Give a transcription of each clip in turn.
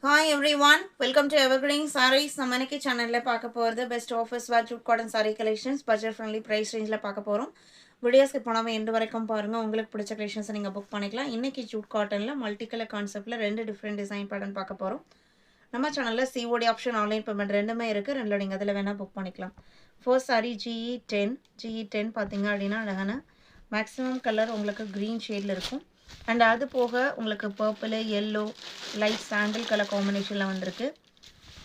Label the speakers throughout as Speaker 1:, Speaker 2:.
Speaker 1: Hi everyone, welcome to Evergreen Sarees. நம்ம இன்னைக்கு சேனல்ல பார்க்க போறது பெஸ்ட் ஆஃபர்ஸ் வார் jute cotton saree collections budget friendly price ரேஞ்சில் பார்க்க போறோம். வீடியோ ஸ்கிப் பண்ணாம எண்ட் வரைக்கும் பாருங்க. உங்களுக்கு பிடிச்ச கலெக்ஷன்ஸ் நீங்க புக் பண்ணிக்கலாம். இன்னைக்கு ஜூட் காட்டன்ல மல்டி கலர் கான்செப்ட்ல ரெண்டு டிஃபரெண்ட் டிசைன் பேட்டர்ன் பார்க்க போறோம். நம்ம சேனல்ல COD ஆப்ஷன் ஆன்லைன் பேமெண்ட் ரெண்டுமே இருக்கு. ரெண்டுல நீங்க அதில் வேணா புக் பண்ணிக்கலாம். ஃபர்ஸ்ட் saree GE10 பாத்தீங்க அப்படின்னா அழகான மேக்ஸிமம் கலர் உங்களுக்கு கிரீன் ஷேட்ல இருக்கும். அண்ட் அது போக உங்களுக்கு பர்பிள் எல்லோ லைட் சாண்டில் கலர் காம்பினேஷனில் வந்திருக்கு.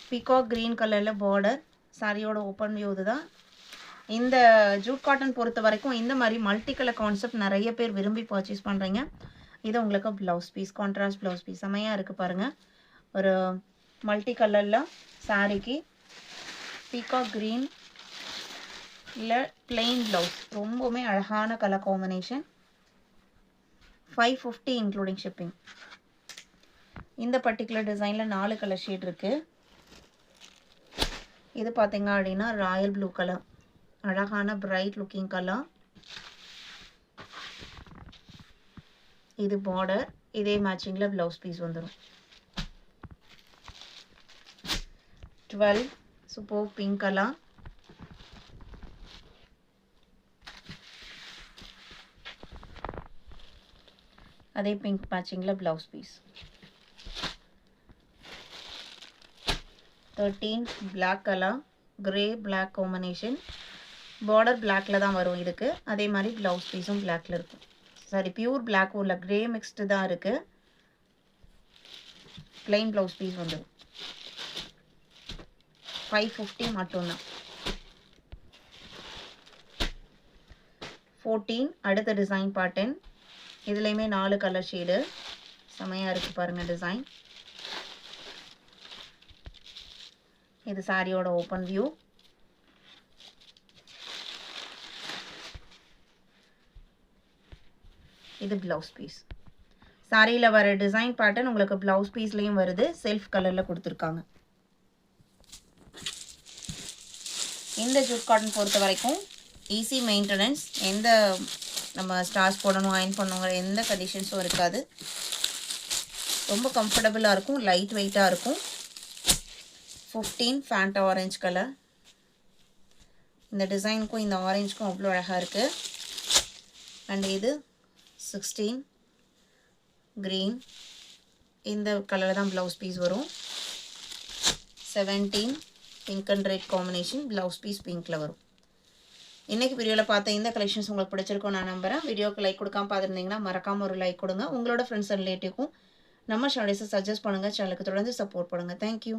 Speaker 1: பீகாக் க்ரீன் கலரில் பார்டர். சாரியோட ஓப்பன் வியூ இதுதான். இந்த ஜூட் காட்டன் பொறுத்த வரைக்கும் இந்த மாதிரி மல்டி கலர் கான்செப்ட் நிறைய பேர் விரும்பி பர்ச்சேஸ் பண்ணுறீங்க. இது உங்களுக்கு blouse piece, contrast blouse piece செம்மையாக இருக்குது பாருங்கள். ஒரு மல்டி கலரில் சாரிக்கு பீகாக் க்ரீன் இல்லை பிளெயின் ப்ளவுஸ், ரொம்பவுமே அழகான கலர் காம்பினேஷன். 550 including shipping. இந்த பர்டிகுலர் டிசைனில் 4 கலர் ஷேட் இருக்குது. இது பார்த்தீங்க அப்படின்னா ராயல் ப்ளூ கலர், அழகான பிரைட் லுக்கிங் கலர். இது பார்டர், இதே மேட்சிங்கில் ப்ளவுஸ் பீஸ் வந்துடும். 12 சூப்பர் பிங்க் கலர். அதே பிங்க் மேட்சிங்கில் blouse piece. 13 black colour, grey black combination. Border பிளாக்ல தான் வரும் இதுக்கு. அதே மாதிரி ப்ளவுஸ் பீஸும் பிளாக்ல இருக்கும். சாரி, பியூர் பிளாக்கும் இல்லை, கிரே மிக்ஸ்டு தான் இருக்கு. பிளைன் ப்ளவுஸ் பீஸ் வந்துடும். 550 மட்டும்தான். 14 அடுத்த டிசைன் பேட்டர்ன். இதுலேயுமே 4 கலர் ஷேடு செமையாக இருக்குது பாருங்கள் டிசைன். இது சாரியோட ஓப்பன் வியூ. இது ப்ளவுஸ் பீஸ். சாரியில் வர டிசைன் பேட்டர்ன் உங்களுக்கு ப்ளவுஸ் பீஸ்லேயும் வருது. செல்ஃப் கலரில் கொடுத்துருக்காங்க. இந்த ஜூட் காட்டன் பொறுத்த வரைக்கும் ஈஸி மெயின்டெனன்ஸ். எந்த நம்ம ஸ்டார்ச் போடணும், அயன் பண்ணுங்கிற எந்த கண்டிஷன்ஸும் இருக்காது. ரொம்ப கம்ஃபர்டபுளாக இருக்கும், லைட் வெயிட்டாக இருக்கும். 15 ஃபேண்டா ஆரஞ்ச் கலர். இந்த டிசைனுக்கும் இந்த ஆரஞ்சுக்கும் அவ்வளோ அழகாக இருக்குது. அண்ட் இது 16 க்ரீன். இந்த கலரில் தான் ப்ளவுஸ் பீஸ் வரும். 17 pink and red combination, blouse piece பிங்க்கில் வரும். இன்றைக்கி வீடியோவில் பார்த்த இந்த கலெக்ஷன்ஸ் உங்களுக்கு பிடிச்சிருக்கும் நான் நம்புகிறேன். வீடியோக்கு லைக் கொடுக்காம பார்த்துருந்தீங்கன்னா மறக்காமல் ஒரு லைக் கொடுங்க. உங்களோட ஃப்ரெண்ட்ஸ் அண்ட் ரிலேட்டிவ்க்கும் நம்ம சேனல்ஸை சஜஸ்ட் பண்ணுங்கள். சேனலுக்கு தொடர்ந்து சப்போர்ட் பண்ணுங்கள். தேங்க்யூ.